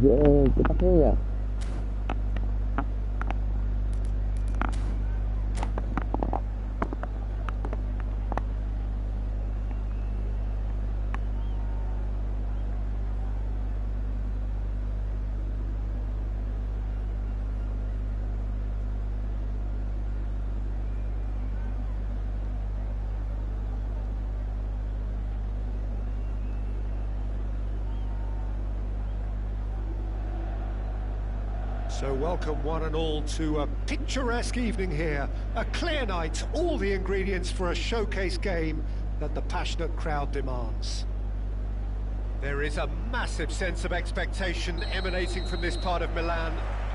giữa cái tắc thế nhỉ. So welcome one and all to a picturesque evening here. A clear night, all the ingredients for a showcase game that the passionate crowd demands. There is a massive sense of expectation emanating from this part of Milan.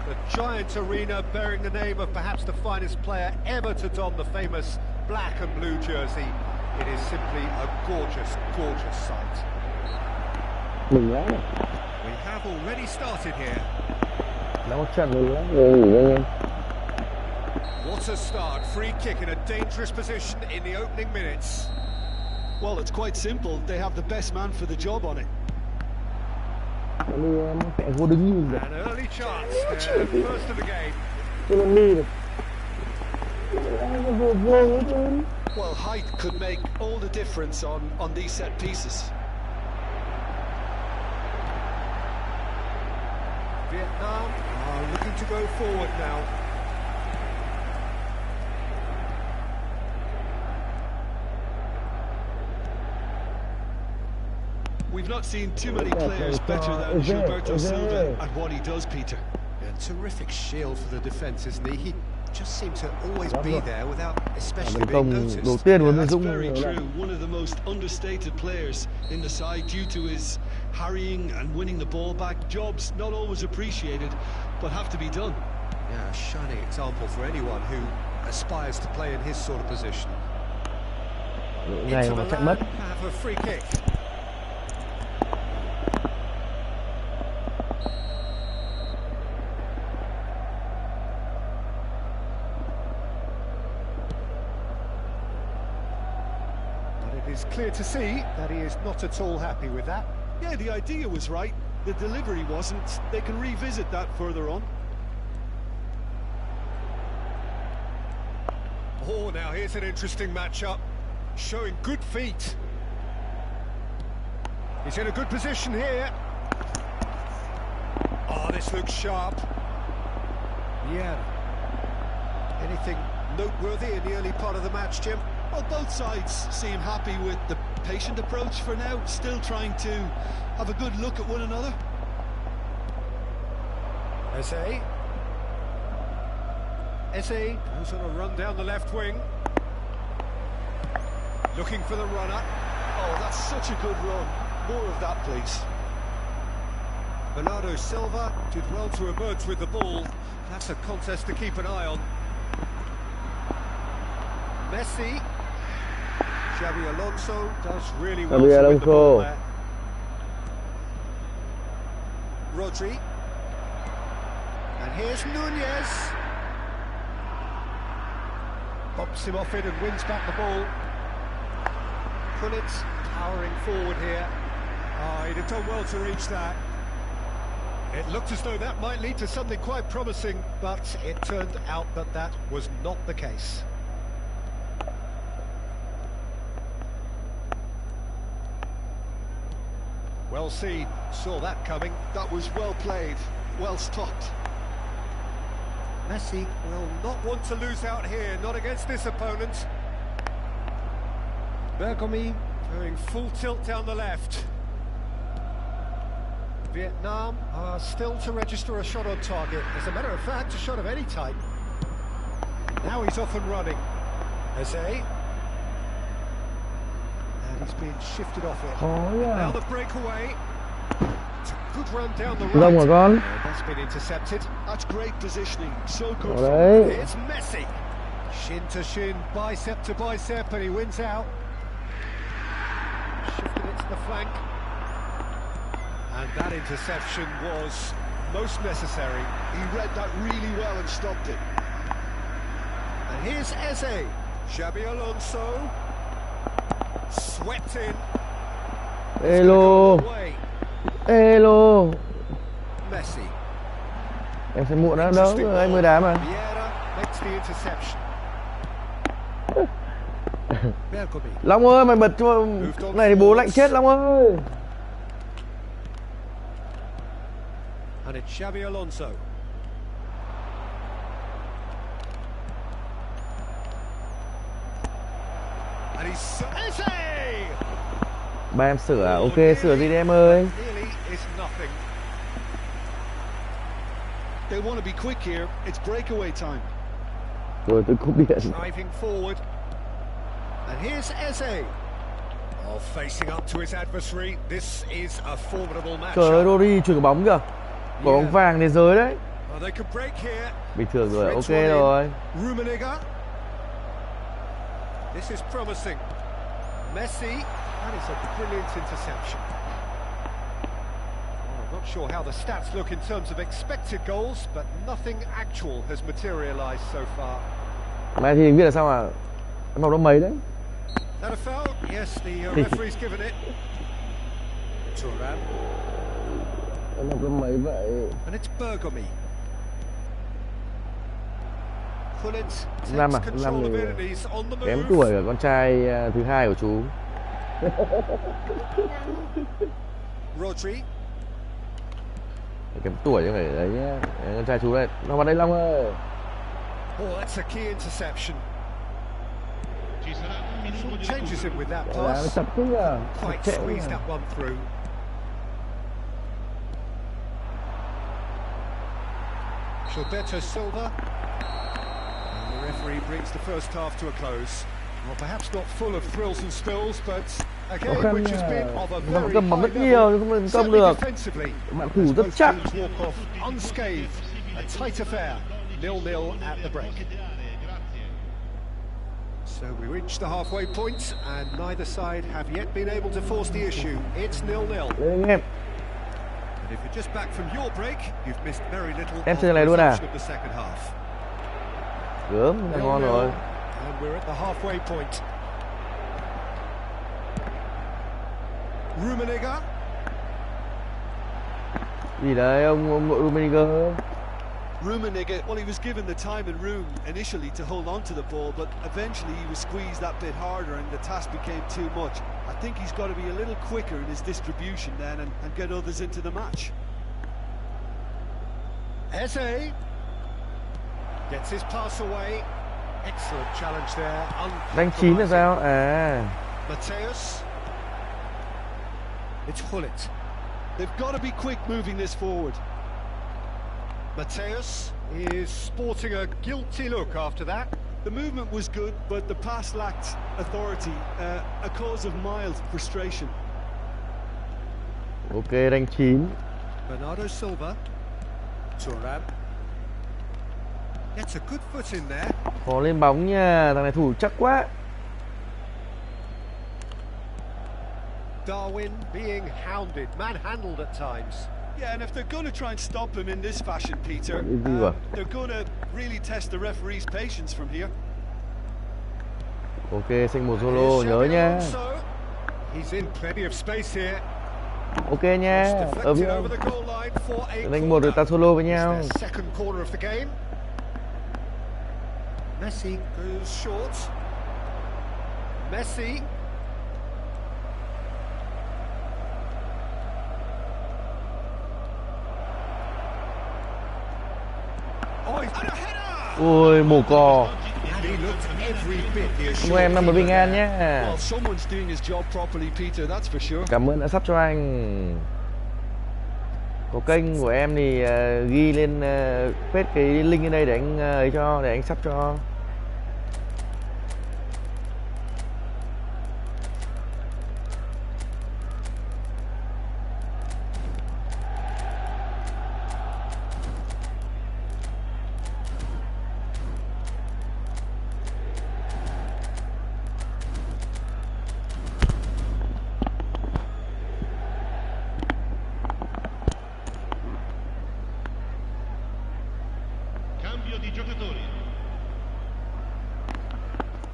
The giant arena bearing the name of perhaps the finest player ever to don the famous black and blue jersey. It is simply a gorgeous, gorgeous sight. We have already started here. What a start, free kick in a dangerous position in the opening minutes. Well, it's quite simple, they have the best man for the job on it. An early chance, the first of the game. Well, height could make all the difference on these set pieces. Vietnam are looking to go forward now. We've not seen too many players better than Gilberto Silva at what he does, Peter. A terrific shield for the defence, isn't he? He just seems to always be there without especially being noticed. Yeah, that's very true. One of the most understated players in the side due to his harrying and winning the ball back. Jobs not always appreciated, but have to be done. Yeah, a shining example for anyone who aspires to play in his sort of position. Inter Milan have a free kick. It's clear to see that he is not at all happy with that. Yeah, the idea was right, the delivery wasn't. They can revisit that further on. Oh, now here's an interesting matchup, showing good feet. He's in a good position here. Oh, this looks sharp. Yeah. Anything noteworthy in the early part of the match, Jim? Well, both sides seem happy with the patient approach for now, still trying to have a good look at one another. Eze goes on a run down the left wing. Looking for the runner. Oh, that's such a good run. More of that, please. Bernardo Silva did well to emerge with the ball. That's a contest to keep an eye on. Messi. Xabi Alonso does really well to win the ball there. Rodri. And here's Nunez. Bumps him off it and wins back the ball. Pulitz powering forward here. Oh, he'd have done well to reach that. It looked as though that might lead to something quite promising, but it turned out that that was not the case. Well seen, saw that coming. That was well played, well stopped. Messi will not want to lose out here, not against this opponent. Bergomi going full tilt down the left. Vietnam are still to register a shot on target. As a matter of fact, a shot of any type. Now he's off and running. Eze. And he's being shifted off it. Oh, yeah. Now the breakaway. It's a good run down the right. That's been intercepted. That's great positioning. So good. Right. It's Messi. Shin to shin, bicep to bicep, and he wins out. Shifted it to the flank. And that interception was most necessary. He read that really well and stopped it. And here's Eze. Xabi Alonso. Swept in. Hello. Hello. Messi. Em sẽ muộn đó, đâu anh mới đá mà. Vieira makes the interception. Bergomi. Long ơi, mày bật cho này thì bố lạnh chết Long ơi. And it's Xabi Alonso. And he's Eze! Ba em sửa à? Ok, sửa gì đi em ơi. Nearly is nothing. They want to be quick here. It's breakaway time. Rồi tôi cúp điện. Driving forward. And here's Eze. Oh, facing up to his adversary. This is a formidable match. Trời ơi, Rodri chuyển cái bóng kìa. Quả bóng vàng thế giới đấy. They could break here. Bình thường rồi, ok rồi. Rummenigge. This is promising. Messi. That is a brilliant interception. Well, I'm not sure how the stats look in terms of expected goals, but nothing actual has materialized so far. Mày thì biết là sao mà em học lớp mấy đấy? That a foul? Yes, the referee's given it. Thuram. Em học lớp mấy vậy? And it's Bergomi. Năm à? Năm thì kém tuổi ở con trai thứ hai của chú. Rodri. Kém tuổi chứ phải đấy nhá. Con trai chú này, nó vào đây Long ơi. Oh, that's a key interception. Changes him with that pass. Quite squeezed that one through. Gilberto Silva. And the referee brings the first half to a close. Well, perhaps not full of thrills and spills, but a game which has been of a very high level. Certainly defensively, bạn thủ rất chắc. walk off unscathed. A tight affair, 0-0 at the break. So we reach the halfway point, and neither side have yet been able to force the issue. It's 0-0. And if you're just back from your break, you've missed very little of the second half. Gớm, ngon rồi. And we're at the halfway point. Rummenigge. Gì đấy ông nội Rummenigge? Rummenigge, well, he was given the time and room initially to hold on to the ball, but eventually he was squeezed that bit harder and the task became too much. I think he's got to be a little quicker in his distribution then and get others into the match. Eze gets his pass away. Excellent challenge there. Đánh 9 là sao? À. Mateus. It's Hullet. They've got to be quick moving this forward. Mateus is sporting a guilty look after that. The movement was good, but the pass lacked authority, a cause of mild frustration. Ok, đánh 9. Bernardo Silva. Thuram. Gets a good foot in there. Khó lên bóng nha, thằng này thủ chắc quá. Darwin being hounded, manhandled at times. Yeah, and if they're going to try and stop him in this fashion, Peter, they're going to really test the referee's patience from here. Ok, xanh một solo, nhớ nha. He's in plenty of space here. Ok nha, ở phía đánh một rồi ta solo với nhau. Second corner of the game. Messi goes short. Messi. Ôi, mổ cò. Chúc em năm mới bình an nhé. Cảm ơn đã sub cho anh. Có kênh của em thì ghi lên paste cái link ở đây để anh ấy cho, để anh sub cho.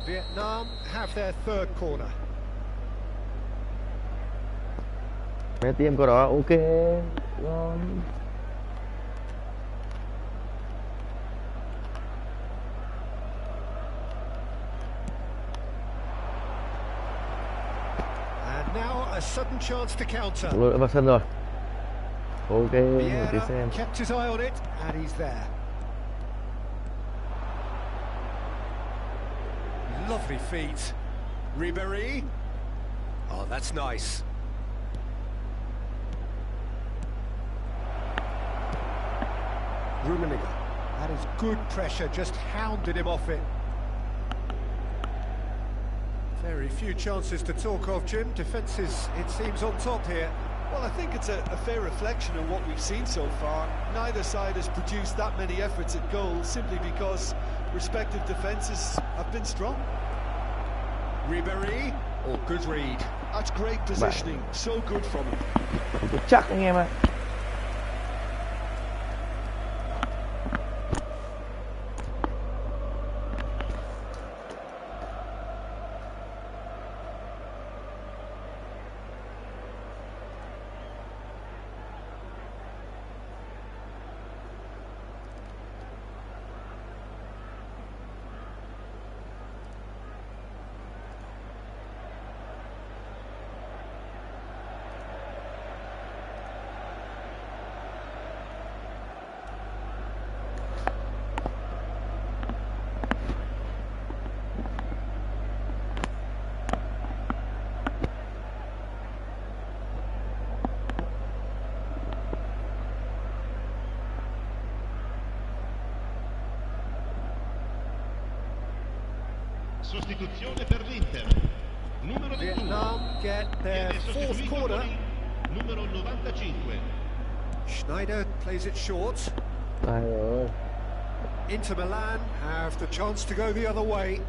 Vietnam have their third corner. Bé tiêm có đó, ok. Ngon. now a sudden chance to counter. Lỗi đã vào sân rồi. Ok, một tí xem. Kept his eye on it, and he's there. Lovely feet. Ribéry. Oh, that's nice. Rummenigge. That is good pressure, just hounded him off it. Very few chances to talk of, Jim. Defences, it seems, on top here. Well, I think it's a fair reflection of what we've seen so far. Neither side has produced that many efforts at goal simply because respective defences have been strong. Ribéry. Oh, good read. That's great positioning. So good from him. Chắc anh em ạ. Sostituzione per l'Inter. Numero 21. Vietnam get their fourth corner. Numero 95. Schneider plays it short. Ai ơi. Inter Milan have the chance to go the other way.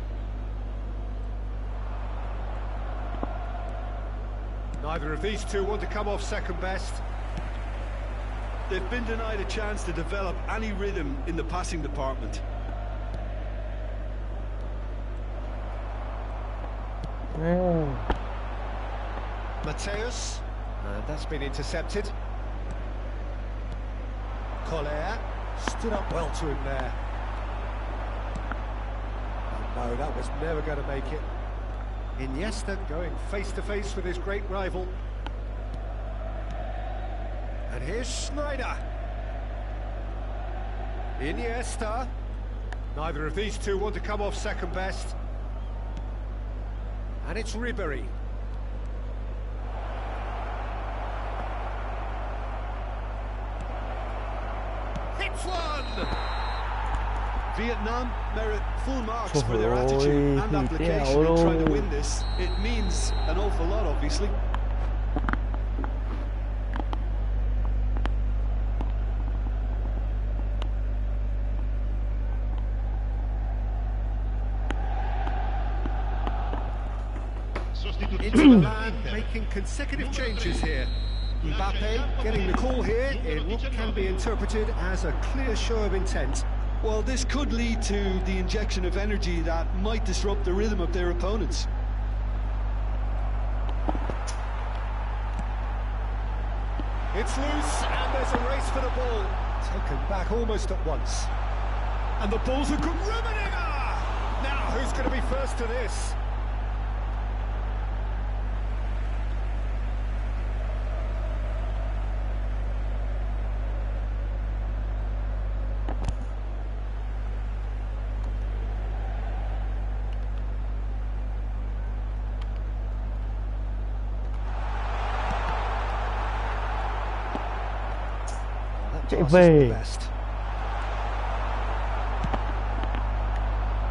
Neither of these two want to come off second best. They've been denied a chance to develop any rhythm in the passing department. Mateus, and that's been intercepted. Collier stood up well to him there. Oh no, that was never going to make it. Iniesta going face to face with his great rival. And here's Schneider. Iniesta. Neither of these two want to come off second best. And it's Ribéry. Hits one! Vietnam merit full marks for their attitude and application in trying to win this. It means an awful lot, obviously. Inter Milan making consecutive changes here. Mbappe getting the call here in what can be interpreted as a clear show of intent. Well, this could lead to the injection of energy that might disrupt the rhythm of their opponents. It's loose, and there's a race for the ball. Taken back almost at once. And the ball's a good Rummenigge! Now, who's going to be first to this? Chạy về.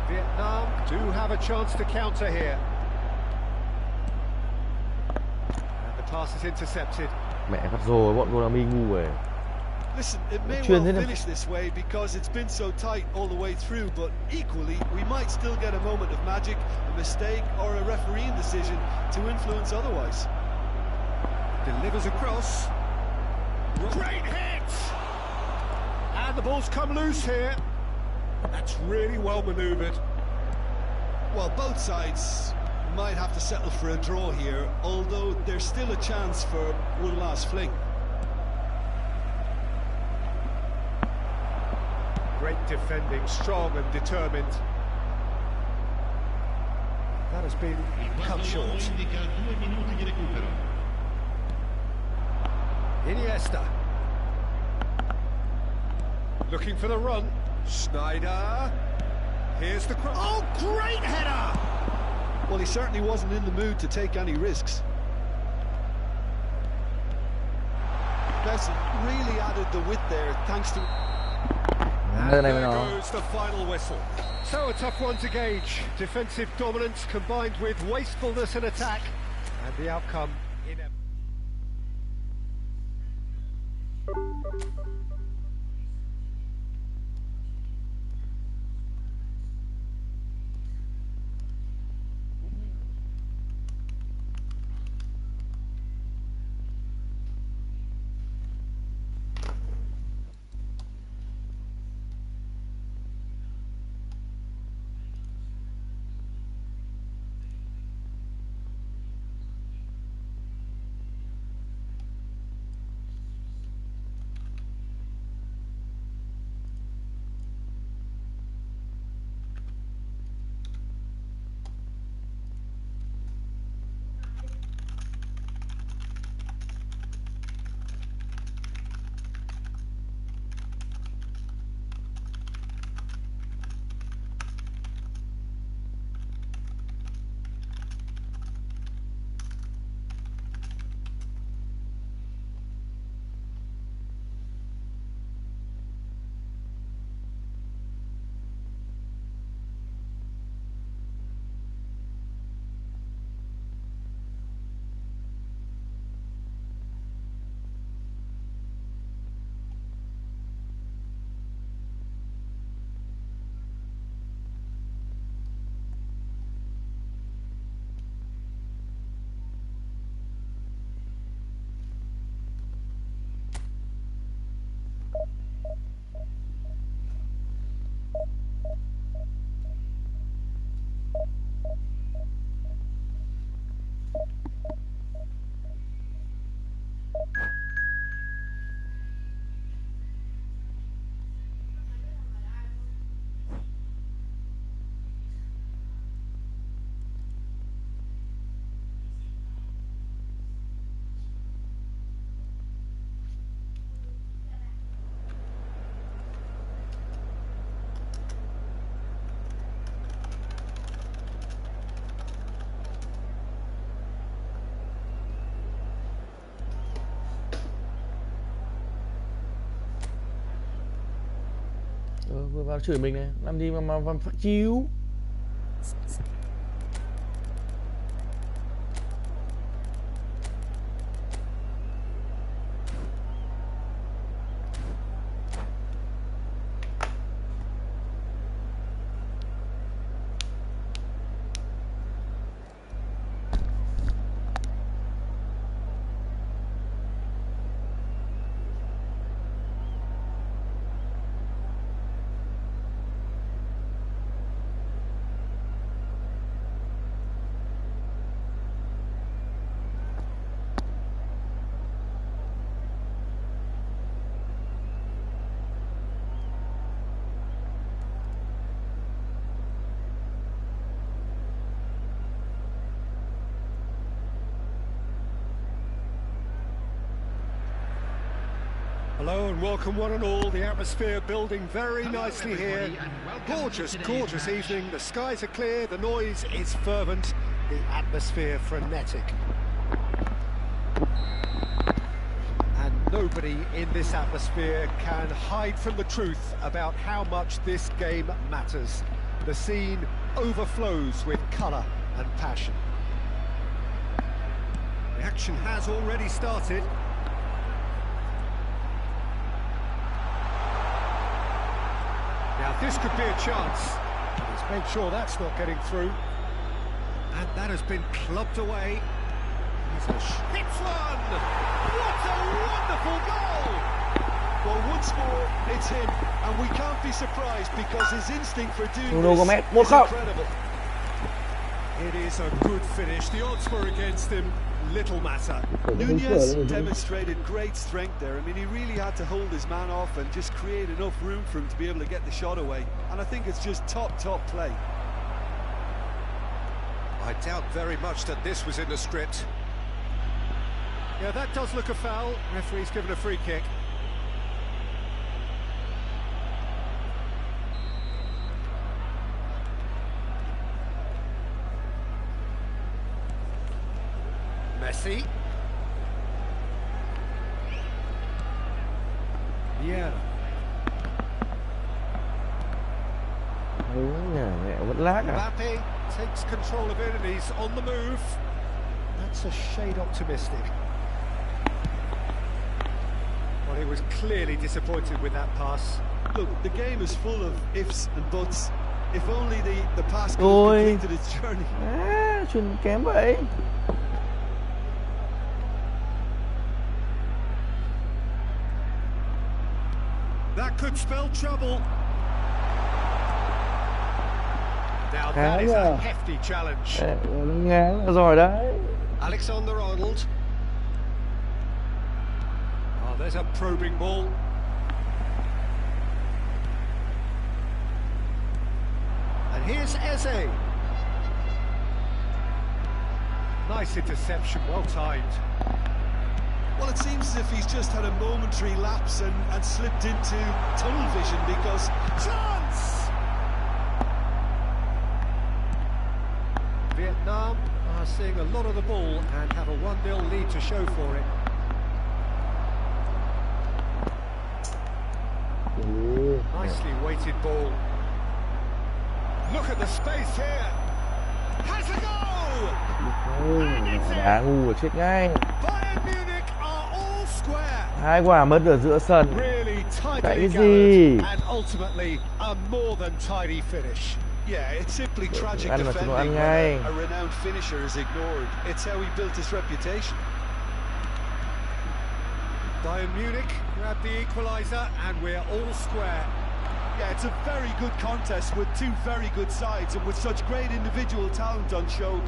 Vietnam do have a chance to counter here. And the pass is intercepted. Mẹ phát rồi, bọn Konami ngu rồi. Listen, it may well finish this way because it's been so tight all the way through, but equally, we might still get a moment of magic, a mistake, or a refereeing decision to influence otherwise. Delivers across. Great hit! And the ball's come loose here. That's really well manoeuvred. Well, both sides might have to settle for a draw here, although there's still a chance for one last fling. Great defending, strong and determined. That has been cut short. Indica 2 minuti di recupero. Iniesta. Looking for the run. Sneijder. Here's the cross. Oh, great header! Well, he certainly wasn't in the mood to take any risks. Besson really added the width there, thanks to... And there goes the final whistle. So a tough one to gauge. Defensive dominance combined with wastefulness in attack. And the outcome inevitable. Vừa vào chửi mình này, làm gì mà phát chiếu. Hello and welcome one and all. The atmosphere building very nicely here. Gorgeous, gorgeous evening. The skies are clear, the noise is fervent, the atmosphere frenetic. And nobody in this atmosphere can hide from the truth about how much this game matters. The scene overflows with colour and passion. The action has already started. Now this could be a chance. Let's make sure that's not getting through. And that has been clubbed away. Hits one! What a wonderful goal! Well, once more, it's him, and we can't be surprised because his instinct for doing Gomez, this is incredible. It is a good finish. The odds were against him. Little matter. Nunez demonstrated great strength there. I mean, he really had to hold his man off and just create enough room for him to be able to get the shot away. And I think it's just top play. I doubt very much that this was in the script. Yeah, that does look a foul. Referee's given a free kick. Messi. Yeah. Mẹ vẫn lag à? Mbappe takes control of it and he's on the move. That's a shade optimistic. Well, he was clearly disappointed with that pass. Look, the game is full of ifs and buts. If only the pass could have completed its journey. Chuyền kém vậy. That could spell trouble. Now that is a hefty challenge. Ngán rồi đấy. Alexander-Arnold. Oh, there's a probing ball. And here's Eze. Nice interception, well timed. Well, it seems as if he's just had a momentary lapse and slipped into tunnel vision because... Chance! Vietnam are seeing a lot of the ball and have a 1-0 lead to show for it. Nicely weighted ball. Look at the space here. Has a goal! Đá ngu chết ngay. Bayern Munich are all square. 2 quả mất ở giữa sân. Really Cái tidily gì? gathered and ultimately a more than tidy finish. Yeah, it's simply tragic Ăn mà chúng nó ăn defending ngay. when a renowned finisher is ignored. It's how he built his reputation. Bayern Munich grab the equaliser and we're all square. Yeah, it's a very good contest with two very good sides, and with such great individual talent on show,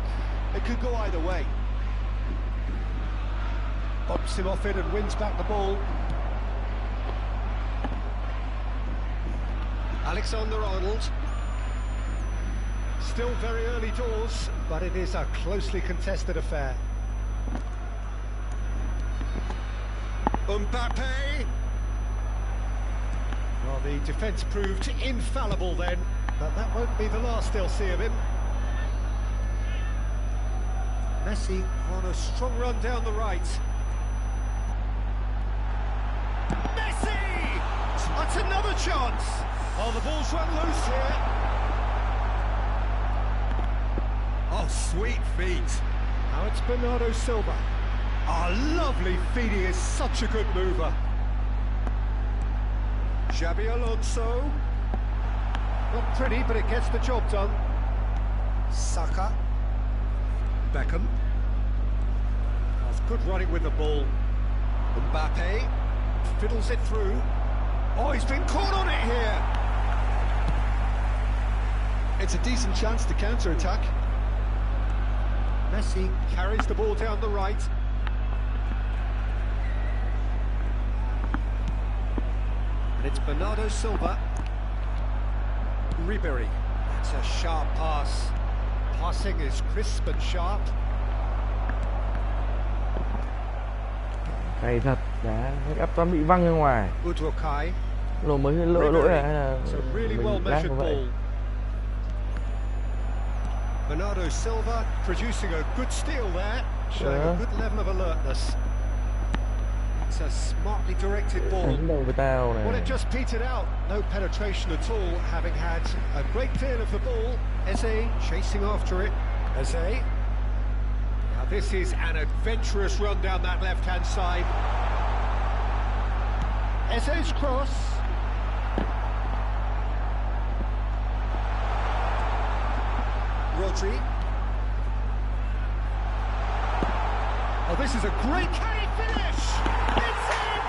it could go either way. Bumps him off it and wins back the ball. Alexander-Arnold. Still very early doors, but it is a closely contested affair. Mbappe. Well, the defence proved infallible then, but that won't be the last they'll see of him. Messi on a strong run down the right. Messi! That's another chance! Oh, the ball's run loose here. Oh, sweet feet. Now it's Bernardo Silva. Oh, lovely feet, he is such a good mover. Xabi Alonso. Not pretty, but it gets the job done. Saka. Beckham. That's good running with the ball. Mbappe fiddles it through. Oh, he's been caught on it here. It's a decent chance to counter-attack. Messi carries the ball down the right. And it's Bernardo Silva. Ribery. That's a sharp pass. Passing is crisp and sharp. Hay thật, đá áp toàn bị văng ra ngoài. Udwokai. Lỗi mới lỗi hay là It's a really well mình lag measured như vậy. ball. Bernardo Silva producing a good steal there, showing a good level of alertness. It's a smartly directed ball. Đánh đầu với tao này. Well, it just petered out. No penetration at all, having had a great deal of the ball. Eze chasing after it. Eze. Now this is an adventurous run down that left-hand side. Eze's cross. Rodri. Oh, this is a great carry finish! It's in!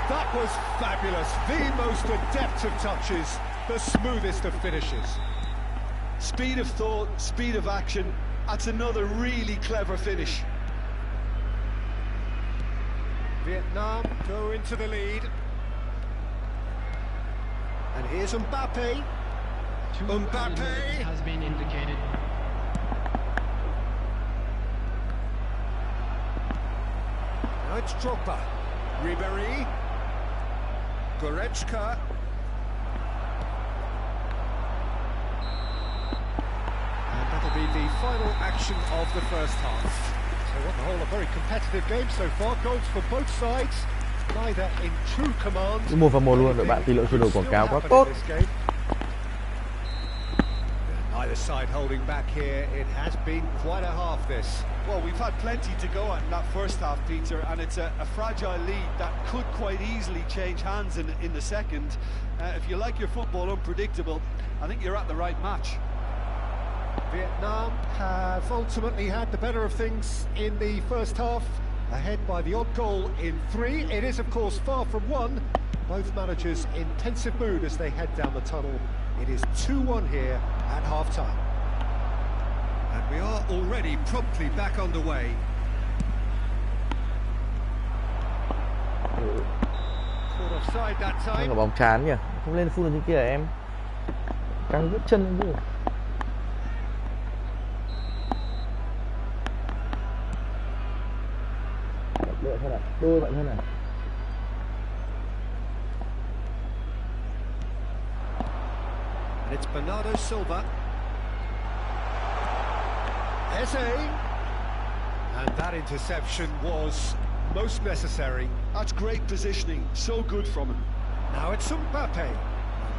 That was fabulous. The most adept of touches, the smoothest of finishes. Speed of thought, speed of action. That's another really clever finish. Vietnam go into the lead. And here's Mbappe. Mbappe has been indicated. it's Drogba. Ribery. Goretzka. And that'll be the final action of the first half. So on the whole, a very competitive game so far. Goals for both sides, neither in true command. 1-1 luôn, đội bạn tỷ lệ sửa đổi quảng cáo quá tốt. Neither side holding back here. It has been quite a half, this. Well, we've had plenty to go at in that first half, Peter, and it's a fragile lead that could quite easily change hands in the second. If you like your football unpredictable, I think you're at the right match. Vietnam have ultimately had the better of things in the first half, ahead by the odd goal in 3. It is, of course, far from 1. Both managers in pensive mood as they head down the tunnel. It is 2-1 here at half-time. And we are already promptly back underway. Caught offside that time. Là bóng chán nhỉ, không lên full như kia à em? Căng vứt chân lên chứ. Đợi thôi ạ, đôi bạn hơn à. And it's Bernardo Silva. Eze. And that interception was most necessary. That's great positioning, so good from him. Now it's Mbappe.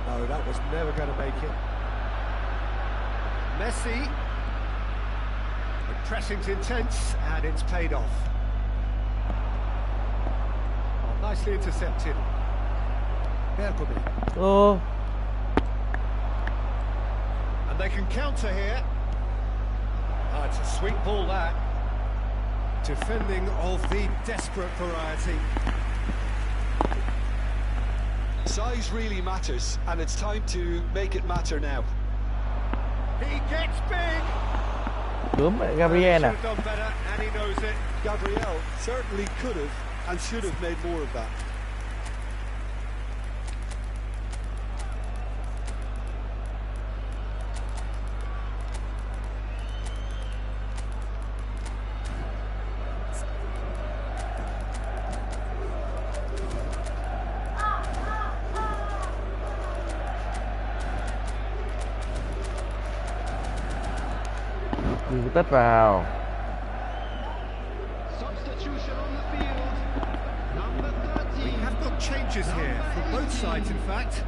No, that was never going to make it. Messi. The pressing's intense and it's paid off. Oh, nicely intercepted. Bergomi. Oh. And they can counter here. Oh, it's a sweet ball, that. Defending of the desperate variety. Size really matters, and it's time to make it matter now. He gets big. Bướm lại Gabriel à? Should have done better, and he knows it. Gabriel certainly could have and should have made more of that. Đừng tất vào. We have got changes here from both sides, in fact.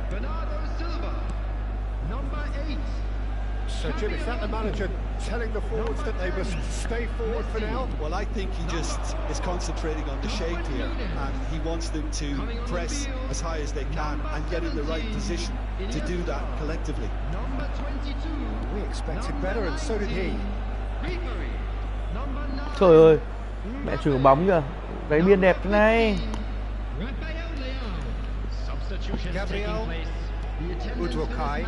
So, Jim, is that the manager telling the forwards that they must stay forward for now? Well, I think he just is concentrating on the shape here, and he wants them to press as high as they can and get in the right position to do that collectively. We expected better, and so did he. Trời ơi, mẹ chửi bóng kìa. Cái biên đẹp thế này. Gabriel. Udrokai.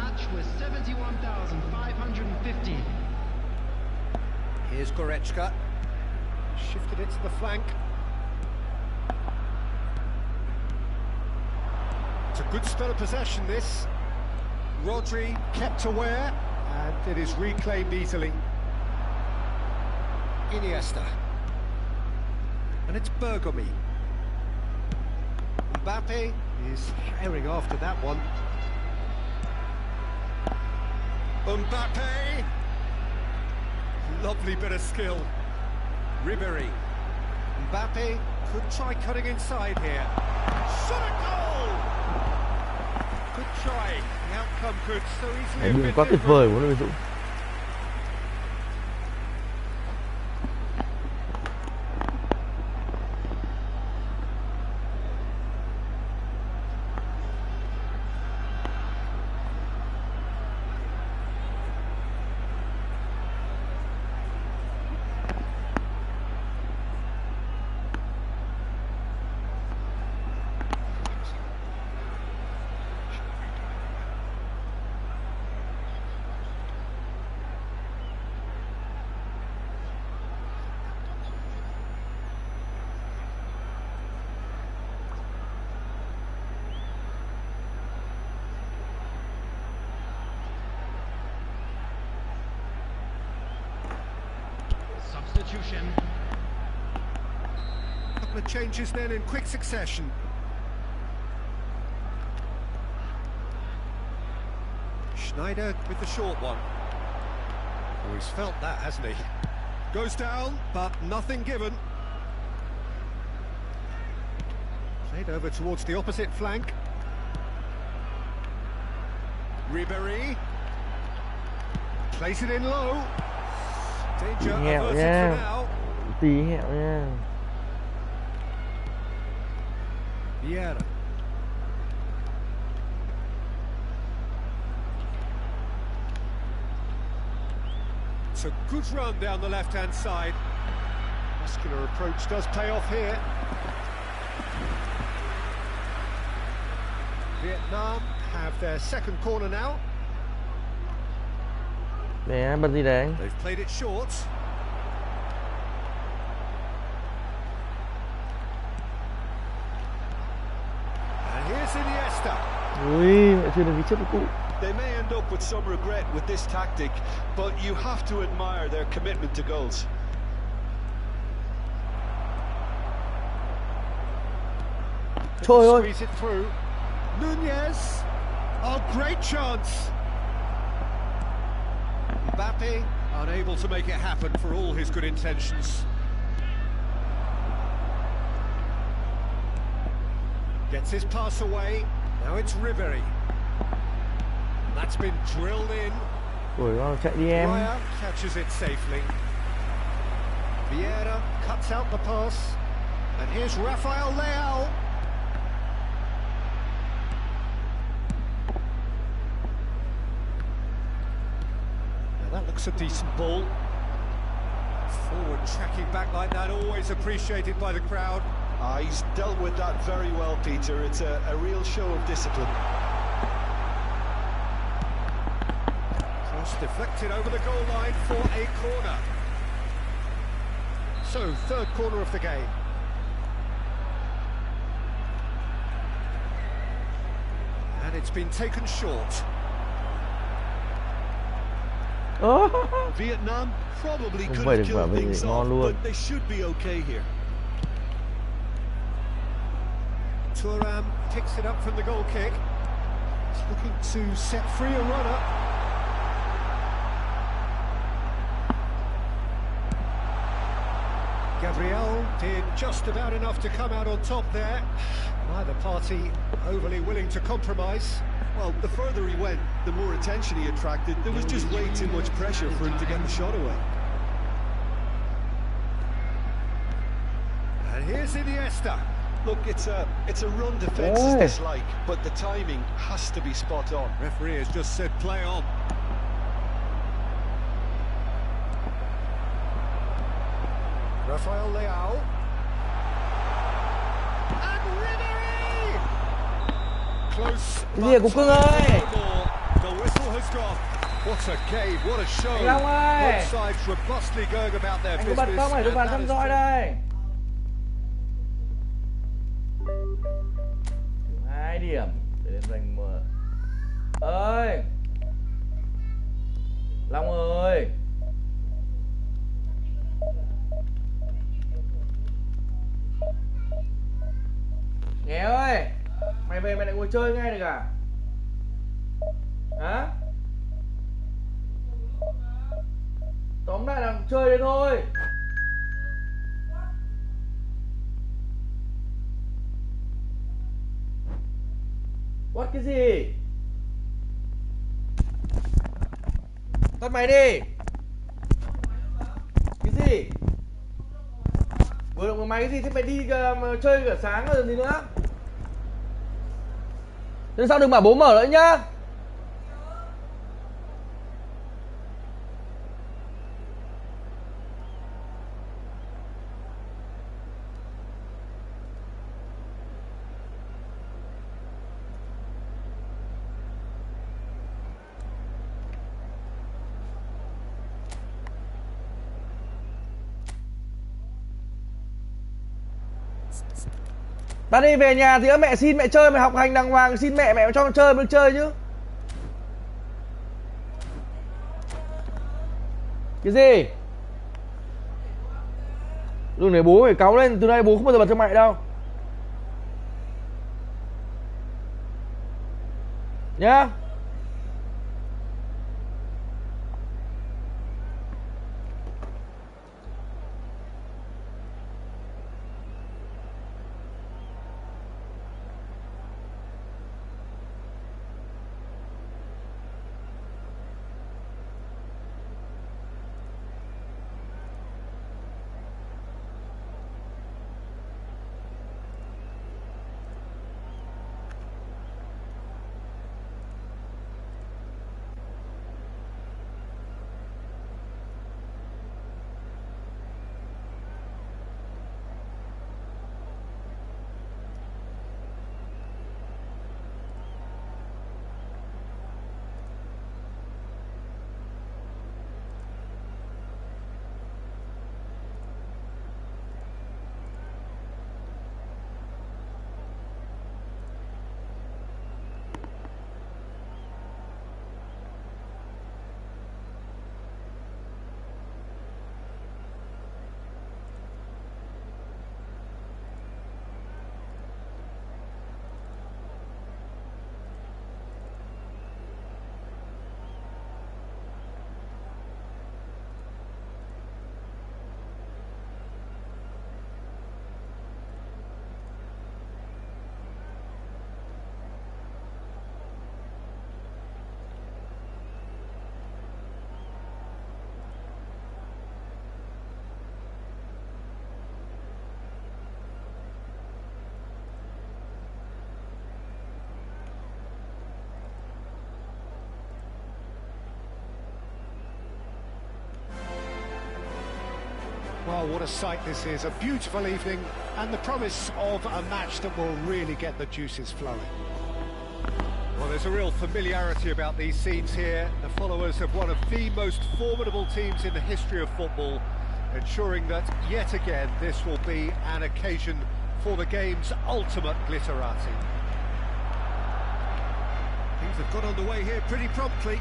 Here's Goretzka. Shifted it to the flank. It's a good spell of possession, this. Rodri kept aware, and it is reclaimed easily. Iniesta. And it's Bergomi. Mbappe is herring after that one. Mbappe! Lovely bit of skill. Ribery. Mbappe could try cutting inside here. Shot a goal! Good try. The outcome could so easily have Đường been quá tuyệt vời của Lê Dũng. A couple of changes then in quick succession. Schneider with the short one. Oh, he's felt that, hasn't he? Goes down, but nothing given. Played over towards the opposite flank. Ribéry. Place it in low. Danger averted for now. Tí hẹo nha. Vieira. It's a good run down the left-hand side. Muscular approach does pay off here. Vietnam have their second corner now. Nè, bật gì đấy? They've played it short. And here's Iniesta. Ui, lại chưa được ghi trước cụ. They may end up with some regret with this tactic, but you have to admire their commitment to goals. Trời ơi. Squeeze it through. Nunez. Oh, great chance. Mbappe unable to make it happen for all his good intentions. Gets his pass away. Now it's Ribéry. That's been drilled in. Ủa, chạy đi em. Raya catches it safely. Vieira cuts out the pass. And here's Rafael Leao. Now that looks a decent ball. Forward tracking back like that, always appreciated by the crowd. He's dealt with that very well, Peter. It's a real show of discipline. Cross deflected over the goal line for a corner. So, third corner of the game. And it's been taken short. Vietnam probably Không could phải have được bảo killed vệ things ngon off, luôn. but they should be okay here. Thuram picks it up from the goal kick. He's looking to set free a runner. Gabriel did just about enough to come out on top there. Neither party overly willing to compromise. Well, the further he went, the more attention he attracted. There was just way too much pressure for him to get the shot away. And here's Iniesta. Look, it's a run defence is dislike, but the timing has to be spot on. Referee has just said play on. Rafael Leao. And Ribéry! Close. Cái gì của Cưng ơi? The whistle has gone. What a game, what a show. Anh Long ơi. Both sides robustly going about their Anh có bật business. không? Phải tôi vào and thăm that is dõi đây. 2 điểm để lên giành mở. Ơi. Long ơi. Nghe ơi. Mày về mày lại ngồi chơi ngay được à? Hả? Tóm lại là chơi đấy thôi. What cái gì? Tắt máy đi. Cái gì? Vừa động vào máy cái gì? Thế mày đi chơi cả sáng rồi gì nữa? Thế sao đừng bảo bố mở nữa nhá. Bạn đi về nhà thì mẹ xin mẹ chơi, mày học hành đàng hoàng, xin mẹ mẹ cho con chơi mới chơi chứ. Cái gì? Lúc này bố phải cáu lên, từ nay bố không bao giờ bật cho mày đâu. Nhá. Well, what a sight this is. A beautiful evening and the promise of a match that will really get the juices flowing. Well, there's a real familiarity about these scenes here. The followers of one of the most formidable teams in the history of football, ensuring that yet again this will be an occasion for the game's ultimate glitterati. Things have got underway here pretty promptly.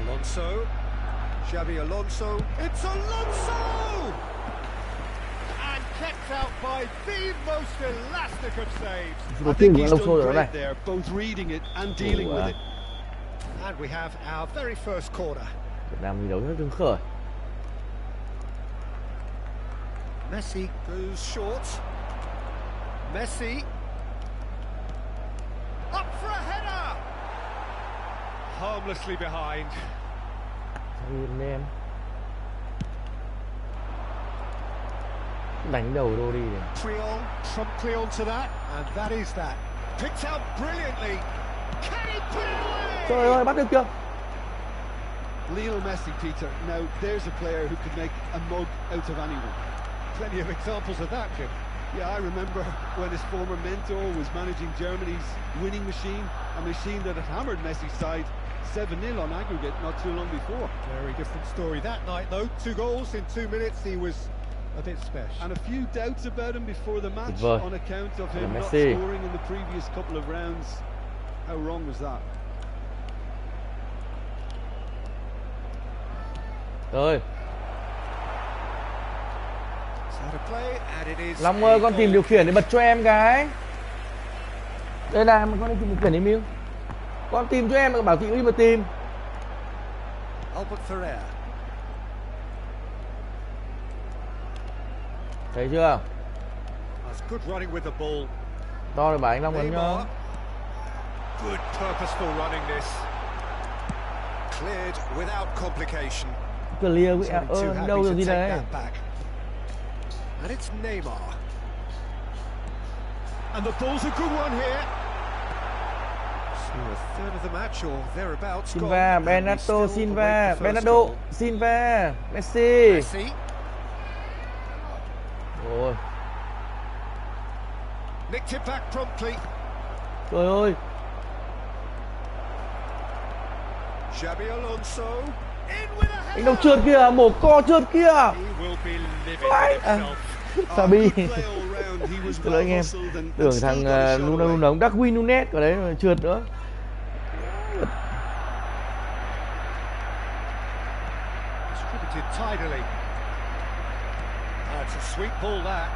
Alonso, Xabi Alonso, it's Alonso! And kept out by the most elastic of saves. I think he's done great there, both reading it and dealing with it. And we have our very first corner. Việt Nam thi đấu rất hứng khởi. Messi goes short. Messi up for a header. Harmlessly behind. Em đánh đầu đô đi này. Creole promptly onto that, and that is that. Picked out brilliantly. Can he put it away? Trời ơi, bắt được chưa? Lionel Messi, Peter. Now there's a player who could make a mug out of anyone. Plenty of examples of that, Jim. Yeah, I remember when his former mentor was managing Germany's winning machine, a machine that had hammered Messi's side 7-0 on aggregate not too long before. Very different story that night, though. 2 goals in 2 minutes. He was a bit special. And a few doubts about him before the match Goodbye. on account of him not Messi. scoring in the previous couple of rounds. How wrong was that? Rồi. How to play, and it is. Long ơi, con tìm điều khiển để bật cho em cái. Đây là con đi tìm điều khiển đi Miu. Con tìm cho em, bảo chị đi mà tìm. Albert Ferrer. Thấy chưa? That's good running with the ball. To rồi bảo anh Long ấn nhá. Good purposeful running this. Cleared without complication. Clear với em đâu rồi gì đấy. And it's Neymar. And the ball's a good one here. So a third of the match or thereabouts. Silva, Bernardo Silva, Bernardo Silva, Messi. Messi. Rồi. Nicked it back promptly. Trời ơi. Xabi Alonso. In with a header. Anh đâu trượt kìa, mổ co trượt kìa. He will be living with himself. Sabi. Good play all round. ground. He was Xin well lỗi anh em. hustled and Tưởng still thằng got a shot away. Darwin Núñez ở đấy mà trượt nữa. Distributed tidily. It's a sweet ball that.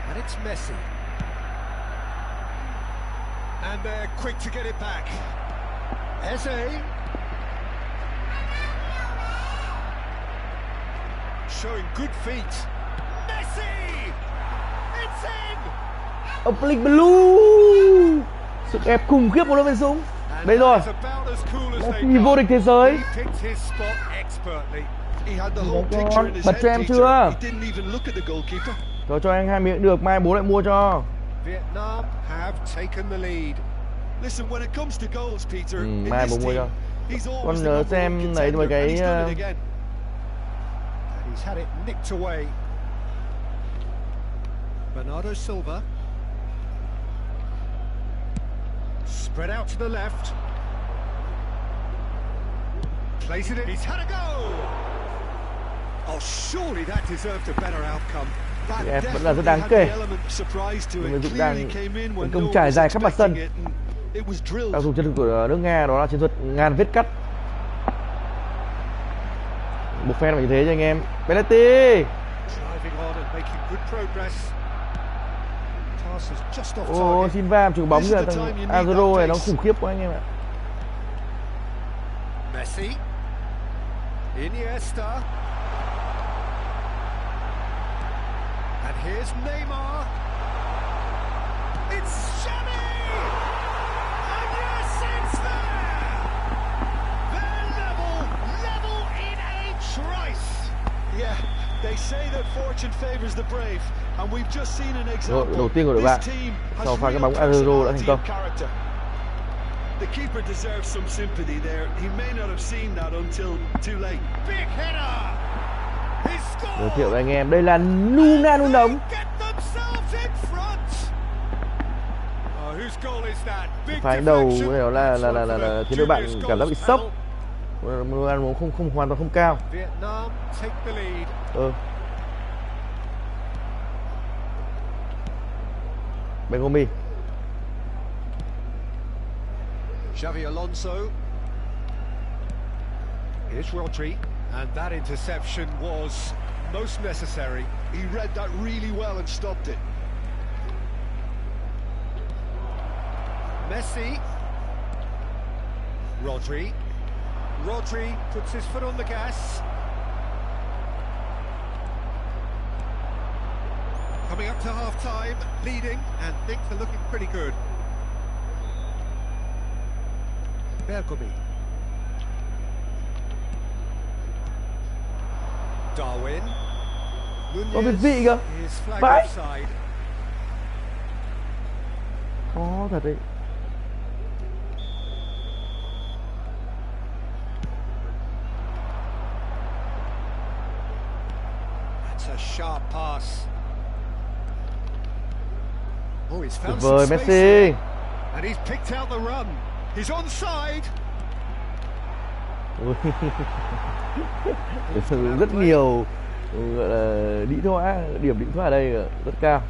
And it's Messi. And they're quick to get it back. Eze. Showing good feet. Messi! It's in! Opening Blue. Sức ép khủng khiếp của đội Viên Dũng. Đây rồi. Messi vô địch thế giới. He picked his spot expertly. He had the whole picture in his Bật head, cho em Peter. chưa? He didn't even look at the goalkeeper. Cho anh 2 miếng được, mai bố lại mua cho. Vietnam have taken the lead. Listen, when it comes to goals, Peter, in mai this bố mua cho. team, he's Con always the nhớ number one xem lấy contender, mấy and cái he's done it again. And he's had it nicked away. Bernardo Silva. Spread out to the left. Plays it in. He's had a go! Oh, surely that deserved a better outcome. That Yes, vẫn là rất definitely đáng had kể. the element of surprise to Người it. Dũng Clearly đang came in when tấn no công one trải was dài khắp mặt sân. expecting it, and it was drilled. Các dùng chân của nước Nga đó là chiến thuật ngàn vết cắt. Một phen là như thế cho anh em. Penalty. Driving on and making good progress. Pass is just off Ô, target. Silva chụp bóng kìa, thằng Azaro này nó khủng khiếp quá anh em ạ. Messi. Iniesta. And here's Neymar. It's Xavi! And yes, it's there! They're level in a trice. Yeah, they say that fortune favors the brave, and we've just seen an example. Đầu tiên của đội bạn This team has sau pha cái real bóng Azaro đã thành personality công. and character. The keeper deserves some sympathy there. He may not have seen that until too late. Big header. He scored. Giới thiệu với anh em, đây là Nuna Nung. Get themselves in front. Oh, whose goal is that? Big Pha đánh đầu deflection. này là khiến đội bạn Julius cảm giác bị goals sốc. panel. Nuna Nung không hoàn toàn không cao. Vietnam take the lead. Bengomi. Xavi Alonso. Here's Rodri, and that interception was most necessary. He read that really well and stopped it. Messi. Rodri. Rodri puts his foot on the gas. Coming up to half-time, leading, and things are looking pretty good. Bergomi. Darwin. Có việt vị cơ. Is flag Vãi. offside. Khó thật đấy. That's a sharp pass. Oh, he's Tuyệt found vời some space Messi. here. And he's picked out the run. He's onside. Rất nhiều gọi là điểm đĩ thoại ở đây rất cao.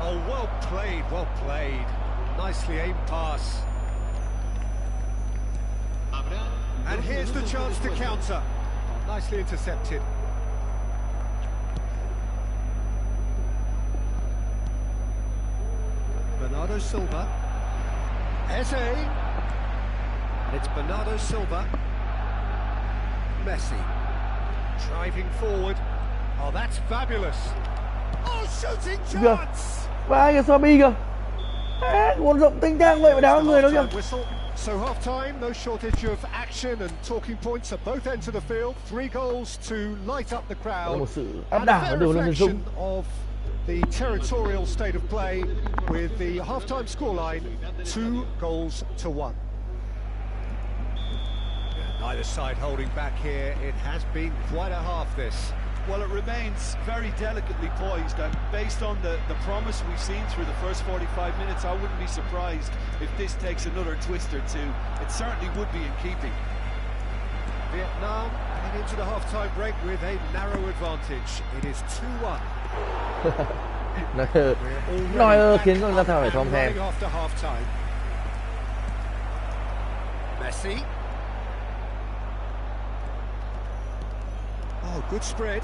Oh, well played, well played. Nicely aimed pass. And here's the chance to counter. Oh, nicely intercepted. Bernardo Silva. Eze. And it's Bernardo Silva. Messi. Driving forward. Oh, that's fabulous. Oh, shooting chance! Và kìa Sobi kìa. Còn rộng tinh thang vậy mà đá người nó kìa. Whistle. So half-time, no shortage of action and talking points at both ends of the field. 3 goals to light up the crowd. Một sự áp And a đảo fair ở đường Lê Văn Dũng. reflection of the territorial state of play with the half-time scoreline 2 goals to 1. Neither side holding back here. It has been quite a half this. Well, it remains very delicately poised, and based on the promise we've seen through the first 45 minutes, I wouldn't be surprised if this takes another twist or two. It certainly would be in keeping. Vietnam And into the half-time break with a narrow advantage. It is 2-1. Neuer khiến con ra thảo phải thòm thèm. After half-time. Messi. Oh, good spread.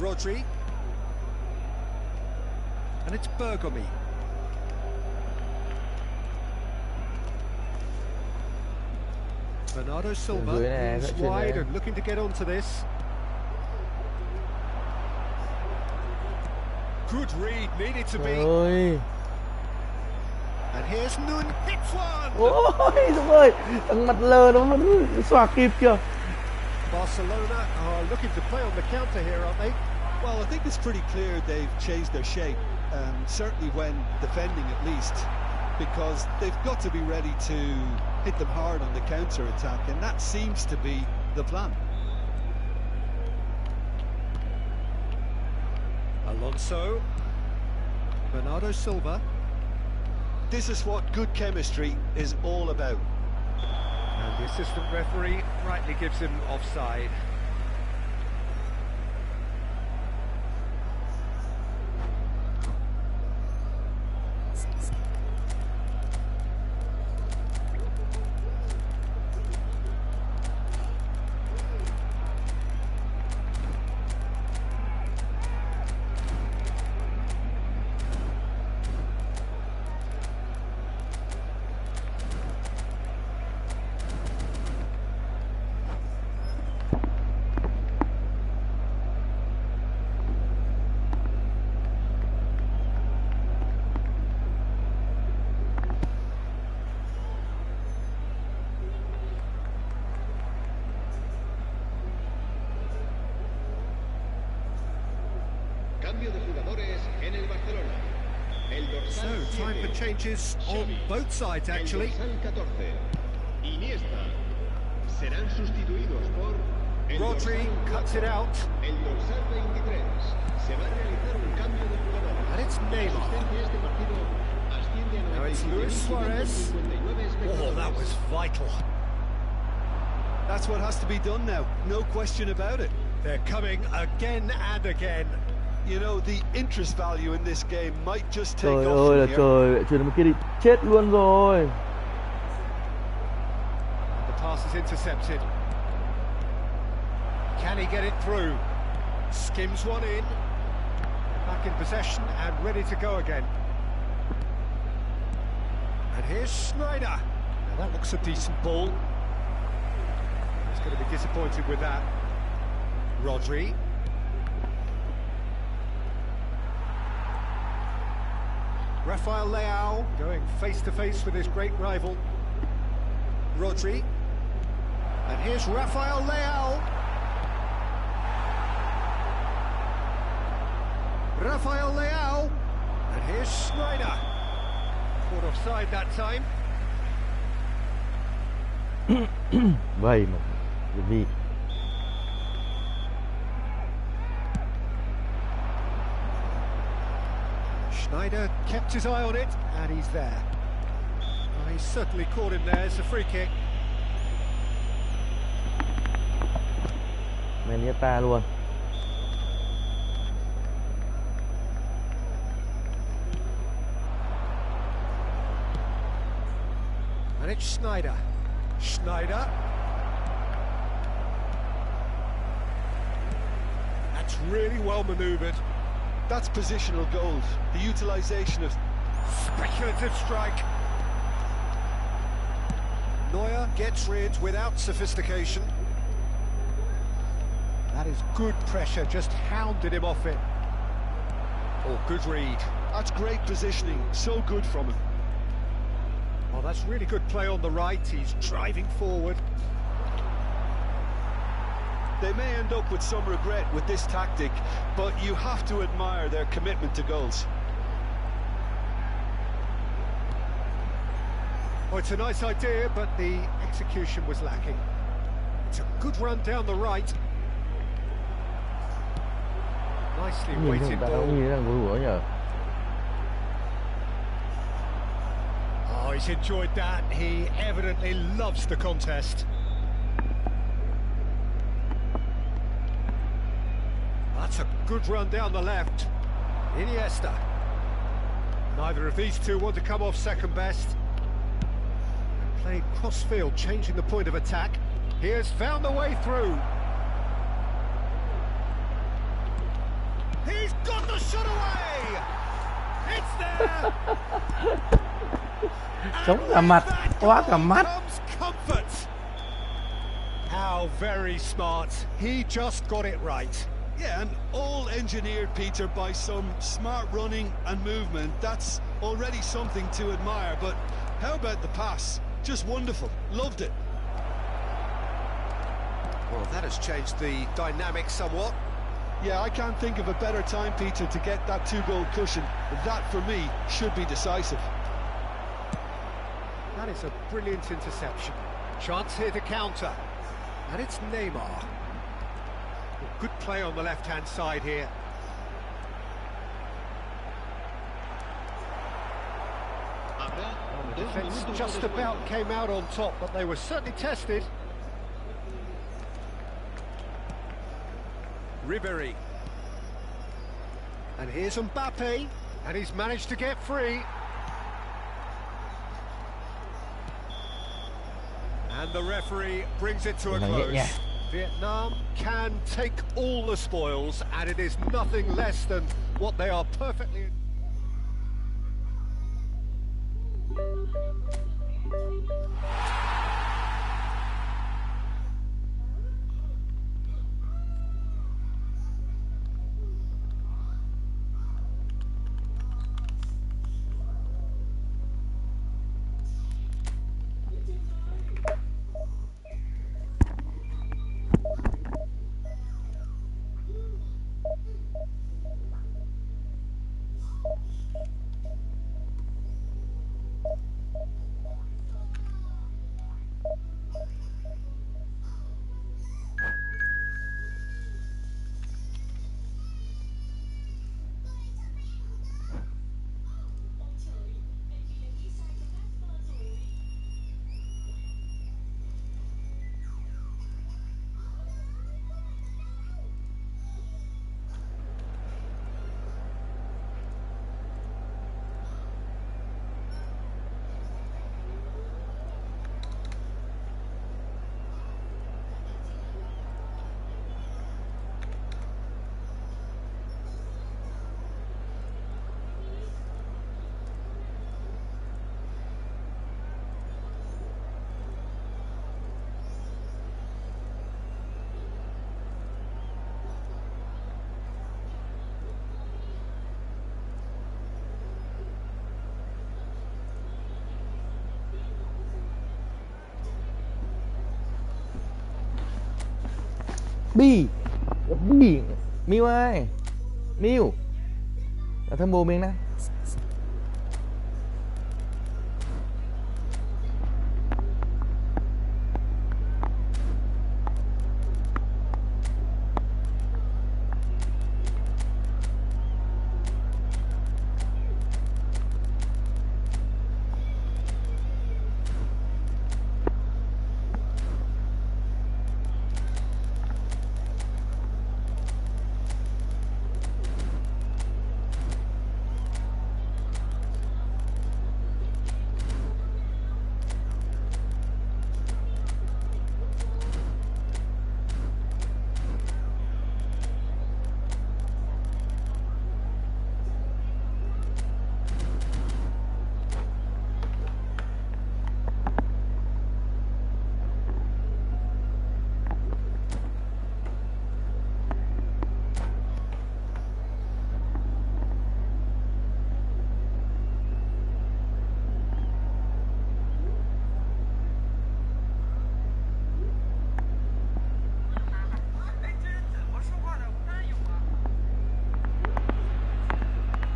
Rodri. And it's Bergomi. Bernardo Silva moves wide and looking to get onto this. Good read, needed to be. And here's Nun, hits one! Ôi, đúng rồi, thằng mặt lờ nó vẫn xoạc kịp kìa. Barcelona are looking to play on the counter here, aren't they? Well, I think it's pretty clear they've changed their shape, certainly when defending at least, because they've got to be ready to hit them hard on the counter-attack, and that seems to be the plan. Alonso, Bernardo Silva. This is what good chemistry is all about. And the assistant referee rightly gives him offside. So, time for changes on both sides, actually. Rodri cuts it out. And it's Neymar. Now it's Luis Suarez. Oh, that was vital. That's what has to be done now, no question about it. They're coming again and again. You know, the interest value in this game might just take Trời off ơi là from here. trời, lại chuyền một kia đi chết luôn rồi. The pass is intercepted. Can he get it through? Skims one in. Back in possession and ready to go again. And here's Schneider. Now that looks a decent ball. He's going to be disappointed with that. Rodri. Rafael Leao going face-to-face with his great rival. Rodri. And here's Rafael Leao. Rafael Leao. And here's Schneider. Caught offside that time. Vậy mà vì Schneider kept his eye on it, and he's there. Oh, he's certainly caught him there. It's a free kick. Meneta luôn. And it's Schneider. Schneider. That's really well manoeuvred. That's positional goals, the utilisation of... Speculative strike. Neuer gets rid without sophistication. That is good pressure, just hounded him off it. Oh, good read. That's great positioning, so good from him. Oh, that's really good play on the right. He's driving forward. They may end up with some regret with this tactic, but you have to admire their commitment to goals. Oh, it's a nice idea, but the execution was lacking. It's a good run down the right. Nicely weighted ball. Nhỉ? Oh, he's enjoyed that. He evidently loves the contest. That's a good run down the left. Iniesta. Neither of these two want to come off second best. Played cross-field, changing the point of attack. He has found the way through. He's got the shot away! It's there! Sống cả mặt, quá cả mắt. Comes comfort. How very smart. He just got it right. Yeah, and all engineered, Peter, by some smart running and movement. That's already something to admire, but how about the pass? Just wonderful. Loved it. Well, that has changed the dynamic somewhat. Yeah, I can't think of a better time, Peter, to get that two-goal cushion. That, for me, should be decisive. That is a brilliant interception. Chance here to counter. And it's Neymar. Good play on the left-hand side here. The defence just about came out on top, but they were certainly tested. Ribéry. And here's Mbappe, and he's managed to get free. And the referee brings it to a close. Vietnam can take all the spoils, and it is nothing less than what they are perfectly... Bi Miu ơi, Miu là thơm bồ mình nè.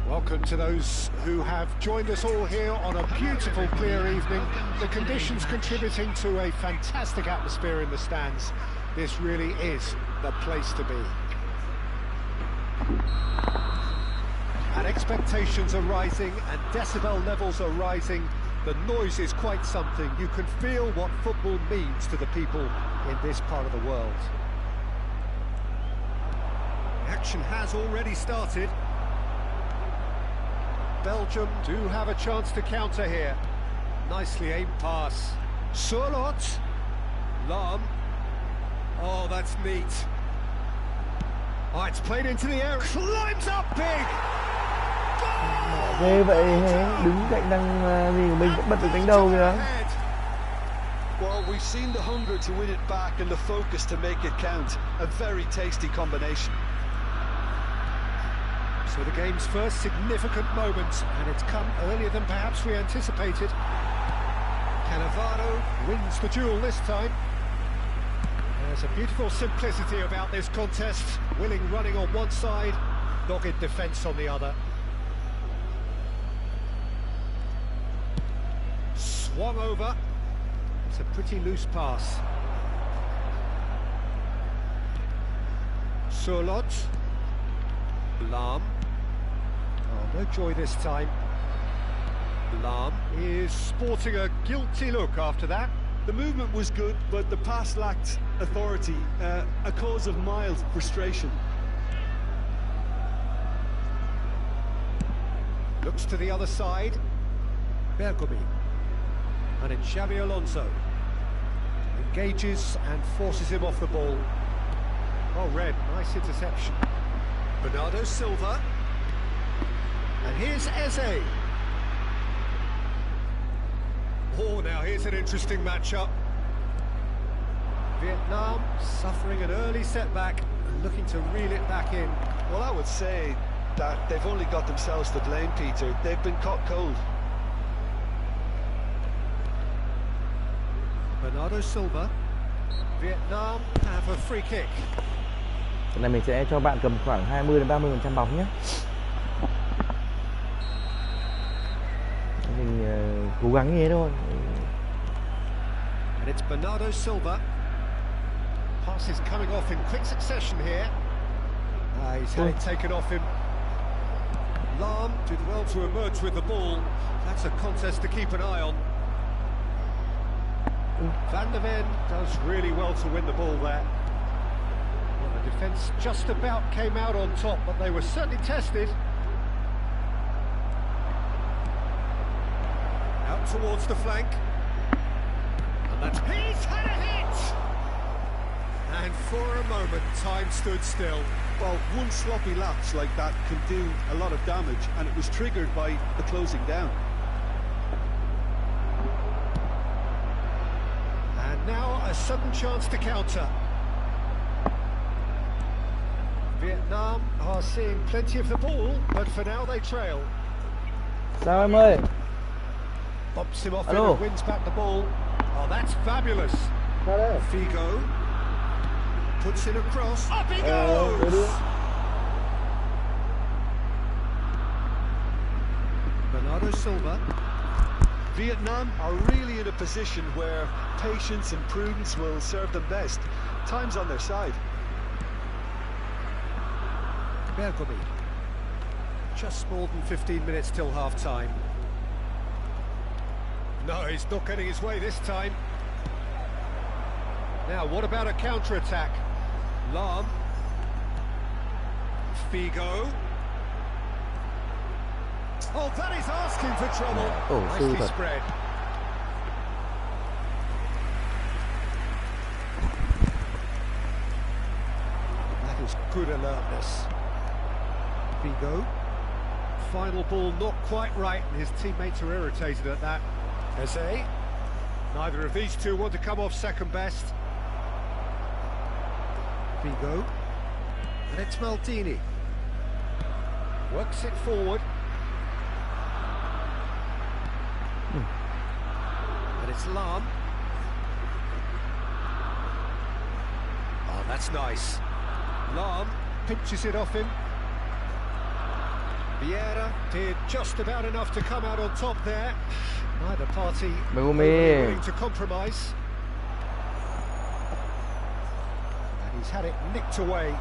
Welcome to those who have joined us all here on a beautiful, clear evening. The conditions contributing to a fantastic atmosphere in the stands. This really is the place to be. And expectations are rising and decibel levels are rising. The noise is quite something. You can feel what football means to the people in this part of the world. The action has already started. Belgium do have a chance to counter here. Nicely aimed pass. Surlot. Lam. Oh, that's neat. Oh, it's played into the air. Climbs up big. Ghê vậy, đứng cạnh đằng gì của mình vẫn bật được đánh đầu kìa. Well, we've seen the hunger to win it back and the focus to make it count. A very tasty combination. So the game's first significant moment, and it's come earlier than perhaps we anticipated. Cannavaro wins the duel this time. There's a beautiful simplicity about this contest. Willing running on one side, dogged defence on the other. Swung over. It's a pretty loose pass. Surlot. Lam. Oh, no joy this time. Lam is sporting a guilty look after that. The movement was good, but the pass lacked authority, a cause of mild frustration. Looks to the other side. Bergomi. And it's Xabi Alonso. Engages and forces him off the ball. Oh, red, nice interception. Bernardo Silva. And here's Eze. Oh, now here's an interesting matchup. Vietnam suffering an early setback and looking to reel it back in. Well, I would say that they've only got themselves to blame, Peter. They've been caught cold. Bernardo Silva. Vietnam have a free kick. Cái này mình sẽ cho bạn cầm khoảng 20 đến 30% bóng nhé. Mình cố gắng như thế thôi. And it's Bernardo Silva. Pass is coming off in quick succession here. He's had it taken off him. Lam did well to emerge with the ball. That's a contest to keep an eye on. Van der Ven does really well to win the ball there. Well, the defence just about came out on top, but they were certainly tested. Out towards the flank. And that's... He's had a hit! And for a moment, time stood still. Well, one sloppy lapse like that can do a lot of damage, and it was triggered by the closing down. And now a sudden chance to counter. Vietnam are seeing plenty of the ball, but for now they trail. Sao em ơi? Bumps him off and wins back the ball. Oh, that's fabulous. Figo puts in a cross. Up he goes! Bernardo Silva. Vietnam are really in a position where patience and prudence will serve them best. Time's on their side. Bergomi. Just more than 15 minutes till half-time. No, he's not getting his way this time. Now, what about a counter-attack? Lam. Figo. Oh, that is asking for trouble. Oh, nicely spread. That is good alertness. Figo. Final ball not quite right, and his teammates are irritated at that. Eze. Neither of these two want to come off second best. Figo. And it's Maldini. Works it forward. And it's Lam. Oh, that's nice. Lam pinches it off him. Vieira did just about enough to come out on top there. Neither party willing to compromise. And he's had it nicked away.